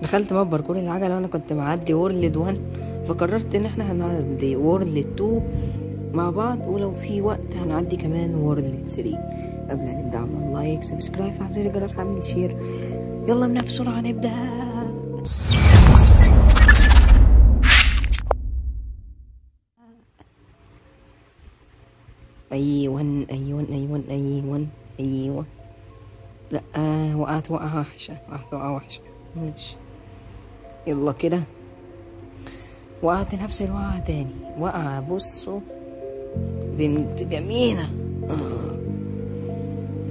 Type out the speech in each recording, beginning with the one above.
دخلت ماب باركور العجلة وانا كنت معدي وورلد 1، فقررت ان احنا هنعدي وورلد 2 مع بعض، ولو في وقت هنعدي كمان وورلد 3. قبل ما نبدأ اعمل لايك، سبسكرايب، فعل زر الجرس، اعمل شير. يلا بينا بسرعة نبدأ. ايوه. لا وقعت وقعة وحشة. ماشي يلا كده. وقعت نفس الوقعة تاني، وقعة بصوا بنت جميلة.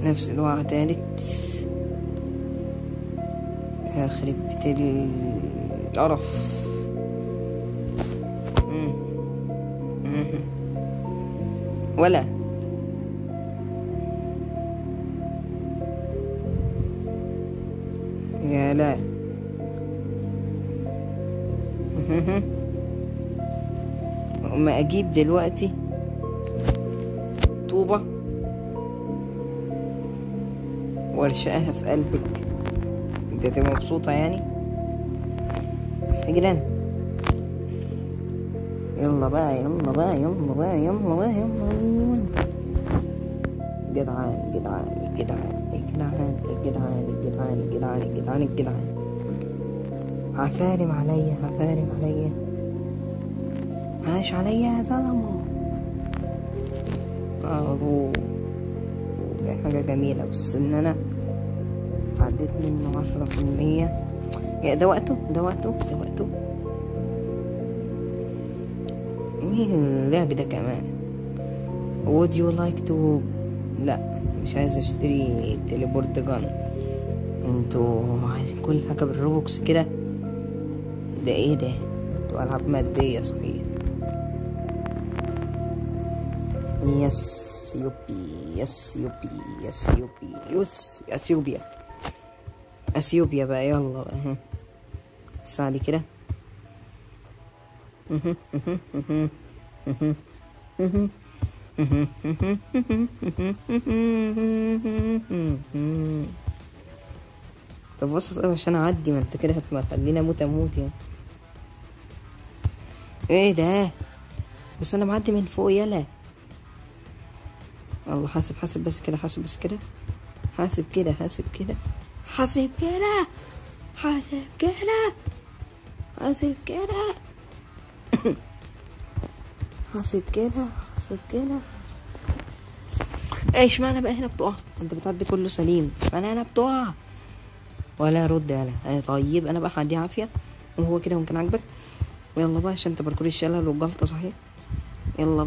نفس الوقعة تالت. يخرب بيت القرف. ولا يا لا. ما اجيب دلوقتي طوبة وارشقها في قلبك، انت تبقى مبسوطة يعني. فجران. يلا بقى جدعان. عفارم عليا عاش عليا يا زلمة. حاجة جميلة، بس ان انا عديت منه 10%. يا ده وقته. ايه اللعب ده كمان؟ would you like to. لا مش عايز اشتري تليبورت جان. انتوا عايزين كل حاجة بالروبوكس كده؟ ده ايه ده؟ انتوا العاب مادية صحيح. يس يوبي اثيوبيا بقى. يلا بقى الساعة كده. طب بص، طيب عشان اعدي، ما انت كده هتخليني اموت يعني. ايه ده؟ بس انا معدي من فوق يلا. الله، حاسب بس كده. حاسب كده. ايش معنى بقى هنا بتقع؟ انت بتعدي كله سليم، معنى انا بتقع ولا رد يالا. طيب انا بقى هعدي عافيه، وهو كده ممكن عاجبك. ويلا بقى عشان انت باركور الشلل والجلطه صحيح. يلا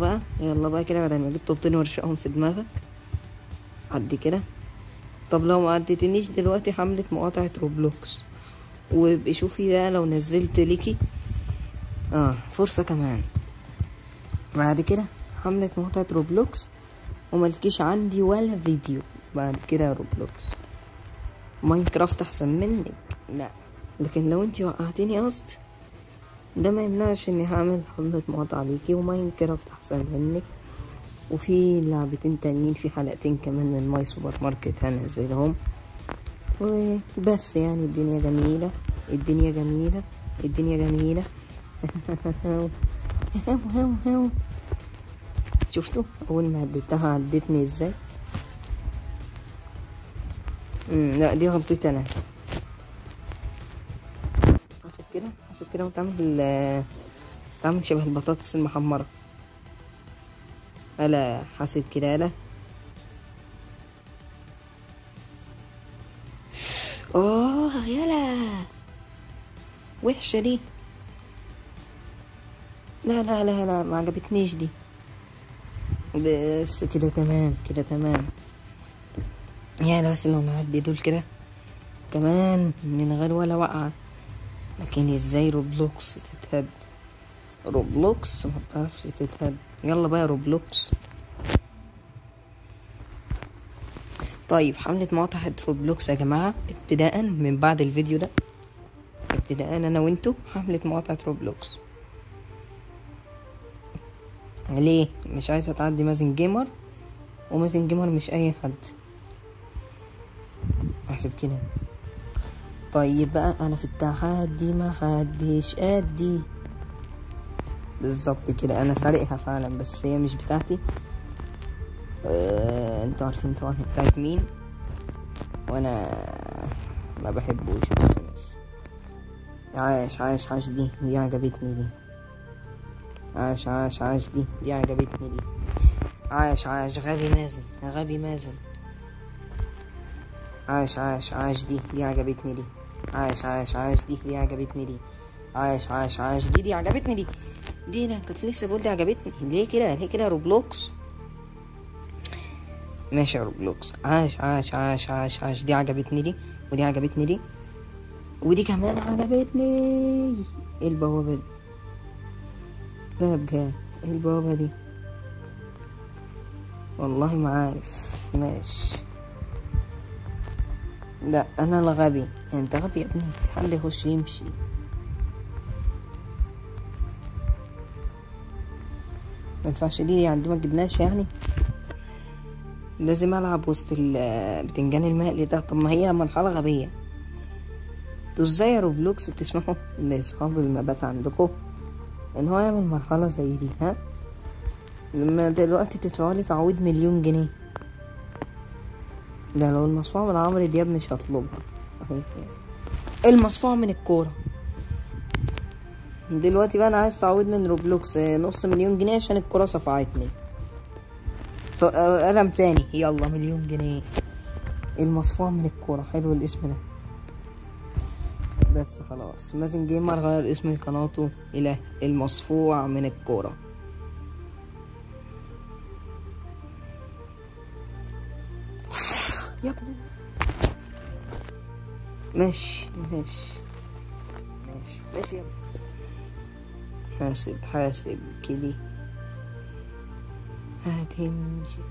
بقى كده، بدل ما جبت طوبتين ورشقهم في دماغك عدي كده. طب لو ما عديتنيش دلوقتي، حملة مقاطعة روبلوكس، وابقي شوفي بقى لو نزلت ليكي فرصة كمان. بعد كده حملة مقاطعة روبلوكس، وملكيش عندي ولا فيديو بعد كده. روبلوكس ماينكرافت احسن منك؟ لا، لكن لو انتي وقعتيني قصد، ده ما يمنعش اني هعمل حملة مقاطعة ليكي. وماينكرافت احسن منك، وفي لعبتين تانيين، في حلقتين كمان من ماي سوبر ماركت هنزلهم. وبس يعني الدنيا جميلة. شفتوا اول ما هديتها عدتني ازاي؟ لا دي غلطتي انا. حاسب كده وتعمل شبه البطاطس المحمرة. الا حاسب كده. الا يلا وحشة دي. لا ما عجبتنيش دي. بس كده تمام. يعني بس لو نعدي دول كده كمان من غير ولا وقعة. لكن ازاي روبلوكس تتهد؟ روبلوكس ما بتعرفش تتهد. يلا بقى روبلوكس. طيب حملة مقاطعة روبلوكس يا جماعة، ابتداء من بعد الفيديو ده، انا وانتو حملة مقاطعة روبلوكس. ليه مش عايزة تعدي مازن جيمر؟ ومازن جيمر مش اي حد. احسب كده. طيب بقى انا في التحدي ما حدش قدي. بالظبط كده، انا سارقها فعلا بس هي مش بتاعتي. انتوا عارفين طبعا هي بتاعت مين، وانا ما بحبوش بس ماشي. عاش عاش عاش، دي عجبتني دي. عاش عاش عاش، دي عجبتني دي. عاش عاش غبي مازن، غبي مازن. عاش عاش عاش، دي عجبتني دي. عاش عاش عاش، دي عجبتني دي. عاش عاش عاش، دي عجبتني دي انا كنت لسه بقول دي عجبتني. ليه كده روبلوكس؟ ماشي يا روبلوكس. عاش عاش عاش عاش عاش، دي عجبتني دي، ودي عجبتني دي، ودي كمان عجبتني. ايه البوابة دي؟ ده بجد ايه البوابة دي؟ والله ما عارف. ماشي. لا انا الغبي، انت غبي يا ابني، حد يخش يمشي. ما ينفعش دي يعني، دي ما جبناش يعني. لازم العب وسط البتنجان المقلي ده. طب ما هي مرحلة غبية. انتوا ازاي يا روبلوكس بتسمحوا لاصحاب المبات عندكم ان هو يعمل مرحلة زي دي؟ ها، لما دلوقتي تدفعولي تعويض 1,000,000 جنيه. ده لو المصفوعة من عمرو دياب مش هطلبها صحيح يعني. المصفوعة من الكورة. دلوقتي بقى انا عايز تعويض من روبلوكس نص 1,000,000 جنيه عشان الكورة صفعتني. قلم تاني يلا 1,000,000 جنيه. المصفوعة من الكورة، حلو الاسم ده. بس خلاص، مازن جيمر غير اسم قناته الى المصفوع من الكورة. يا ابني ماشي يا ابني. حاسب كده هتمشي.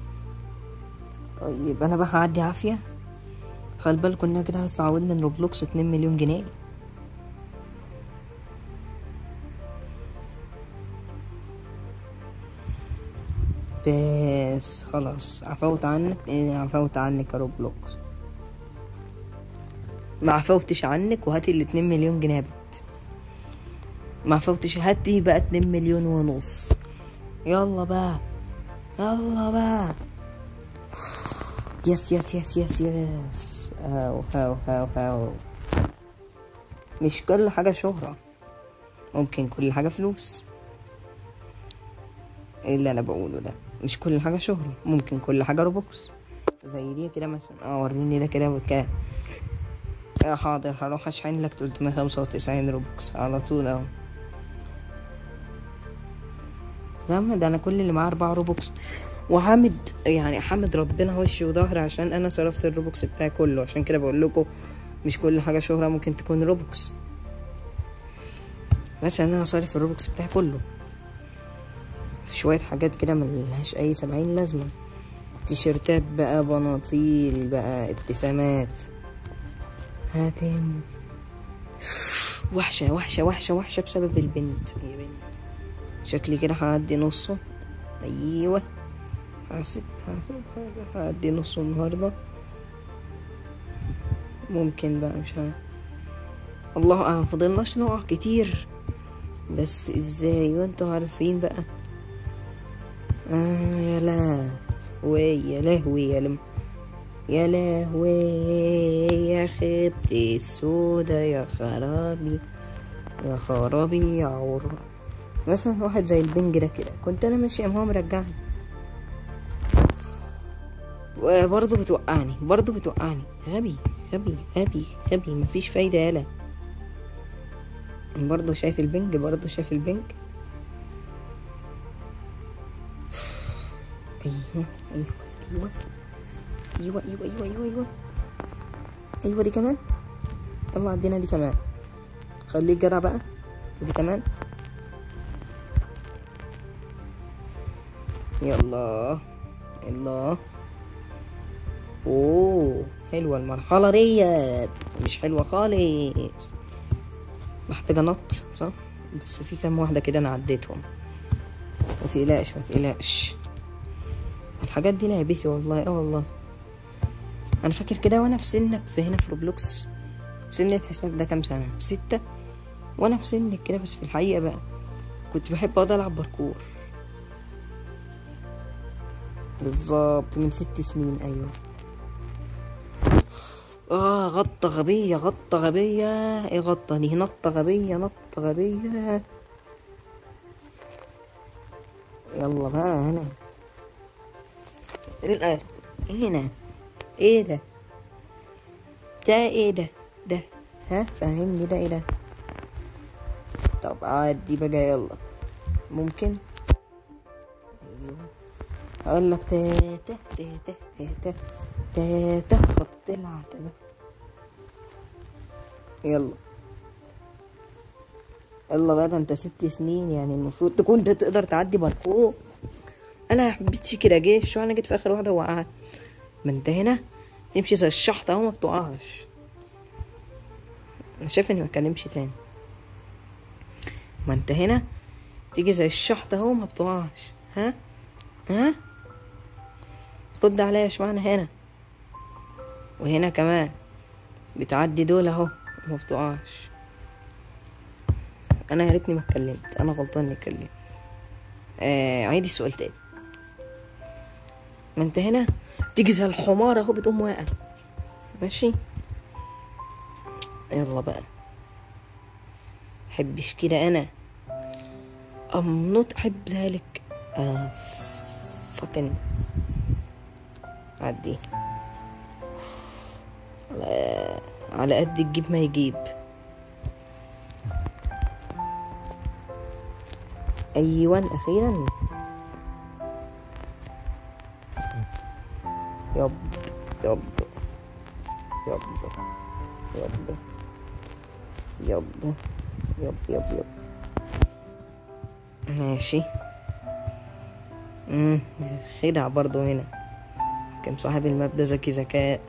طيب انا بقى هعدي عافية. خلي بالكوا ان انا كده عايز تعويض من روبلوكس 2,000,000 جنيه. بس خلاص عفوت عنك يا روبلوكس. ما عفوتش عنك، وهاتي ال2,000,000 جنيه بت. ما عفوتش، هاتي بقى 2,500,000. يلا بقى يس. هاو. مش كل حاجة شهرة، ممكن كل حاجة فلوس. ايه اللي انا بقوله ده؟ مش كل حاجة شهرة، ممكن كل حاجة روبوكس. زي دي كده مثلا. وريني ده كده بكام. حاضر، هروح اشحن لك 395 روبوكس على طول اهو. يا عم ده انا كل اللي معاه 4 روبوكس، وحامد يعني حامد ربنا وش وظهر عشان انا صرفت الروبوكس بتاعي كله. عشان كده بقول لكم مش كل حاجة شهرة ممكن تكون روبوكس. مثلا انا صارف الروبوكس بتاعي كله في شوية حاجات كده ملهاش اي 70 لازمة. تيشيرتات بقى، بناطيل بقى، ابتسامات. هاتم وحشة بسبب البنت. يا بنت شكلي كده هعدي نصه. ايوه حاسب هعدي نصه النهاردة. ممكن بقى، مش عارف، الله اعلم. فضلناش نقع كتير بس ازاي وانتوا عارفين بقى. يا لهوي يا خيبتي السودا، يا خرابي يا عور. مثلا واحد زي البنج ده كده، كنت انا ماشي هو مرجعني، وبرضه بتوقعني. غبي مفيش فايدة. يالا برضه شايف البنج. ايوه دي كمان. يلا عدينا دي كمان، خليك جدع بقى. ودي كمان. يلا اوه حلوة المرحلة ديت، مش حلوة خالص، محتاجة نط صح. بس في كام واحدة كده انا عديتهم. ما تقلقش الحاجات دي لعبتي والله. والله انا فاكر كده وانا في سنك في هنا في روبلوكس سن الحساب ده كام سنة؟ 6. وانا في سنك كده، بس في الحقيقة بقى كنت بحب اقعد العب باركور. بالظبط من 6 سنين. ايوه. غطة غبية، غطة غبية. ايه غطة دي؟ نطة غبية، نطة غبية. يلا بقى هنا. هنا. ايه ده؟ ده ايه ده؟ ده ها فهمني، ده ايه ده؟ طب عادي بقى، يلا. ممكن اقول لك تاته تاته تاته تاته خط العتبة. يلا يلا بقى، ده انت 6 سنين يعني، المفروض تكون ده تقدر تعدي باركور. انا يا حبيبتي كده جيش، وانا جيت في اخر واحدة وقعت. ما انت هنا تمشي زي الشحطة اهو، ما بتقعش. انا شايف اني ما اتكلمش تاني. ما انت هنا تيجي زي الشحطة اهو، ما بتقعش. ها رد عليا، اشمعنى هنا وهنا كمان بتعدي دول اهو ما بتقعش؟ انا يا ريتني ما اتكلمت، انا غلطان اني اتكلمت. عيدي السؤال تاني. ما انت هنا تيجي زي الحمار اهو، بتقوم واقع. ماشي يلا بقى. حبش كده انا امنط، احب ذلك. فكن عدي على قد الجيب ما يجيب. ايوان اخيرا. يب يب يب يب يب يب يب يب. ماشي. خدع برضو هنا. كان صاحب المبدأ ذكي ذكاء.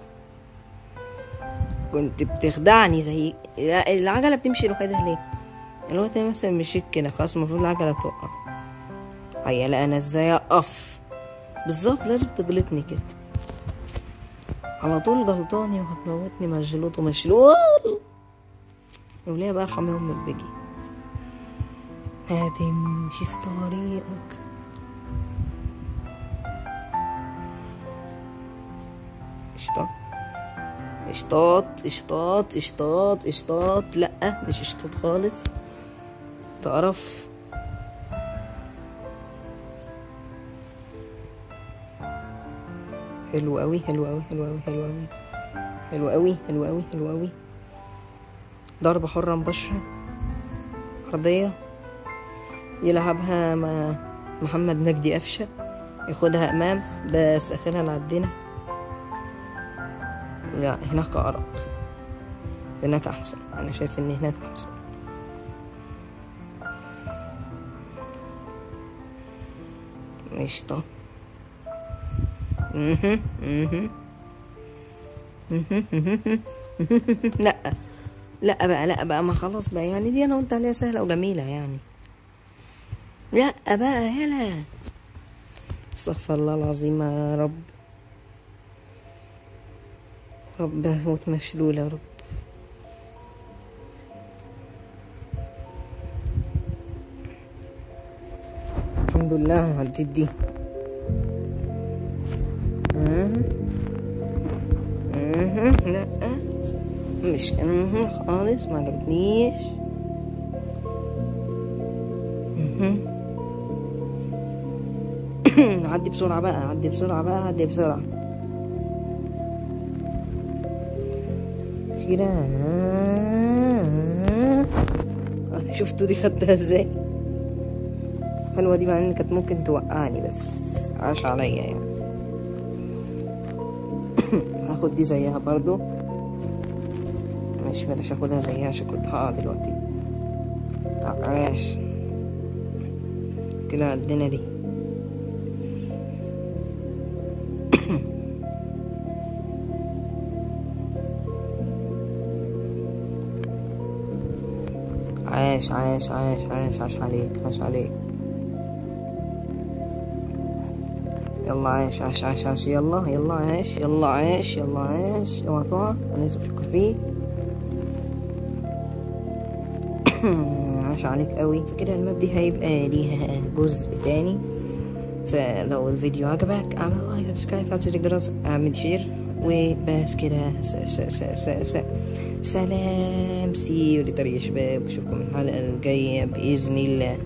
كنت بتخدعني زي العجلة بتمشي لوحدها ليه؟ الوقت مثلا مشيت كده خلاص، المفروض العجلة توقع. لا انا ازاي اقف؟ بالظبط لازم تغلطني كده على طول. غلطاني وهتموتني مجلوط ومشلول. وليه بقى ارحم امك بيجي. هتمشي في طريقك. اشطاط. لا مش اشطاط خالص، تعرف. حلو قوي. ضربة حرة مباشرة أرضية يلعبها مع محمد مجدي قفشة، ياخدها أمام بس آخرها نعدينا. لا هناك أقرب، هناك أحسن. أنا شايف إن هناك أحسن. قشطة. لا بقى ما خلاص بقى يعني، دي انا قلت عليها سهلة وجميلة يعني. لا بقى يلا. استغفر الله العظيم يا رب. هموت مشلول يا رب. الحمد لله عديت دي. لا مش خالص، ما عجبتنيش. عدي بسرعة بقى. كده. شفتوا دي خدتها ازاي؟ حلوة دي، مع ان كانت ممكن توقعني بس عاش عليا يعني. هاخد دي زيها برضو. ماشي بلاش اخدها زيها عشان كنت هقع دلوقتي. عاش كده عدينا دي. عاش عليك. يلا عاش. يلا عاش. اوعى تقع، انا لازم افكر فيه. عاش عليك قوي. فكده الماب دي هيبقى ليها جزء تاني، فلو الفيديو عجبك اعمل لايك سبسكرايب فعل زر الجرس اعمل شير وبس كده. سلام سي لطريق يا شباب، اشوفكم الحلقة الجاية بإذن الله.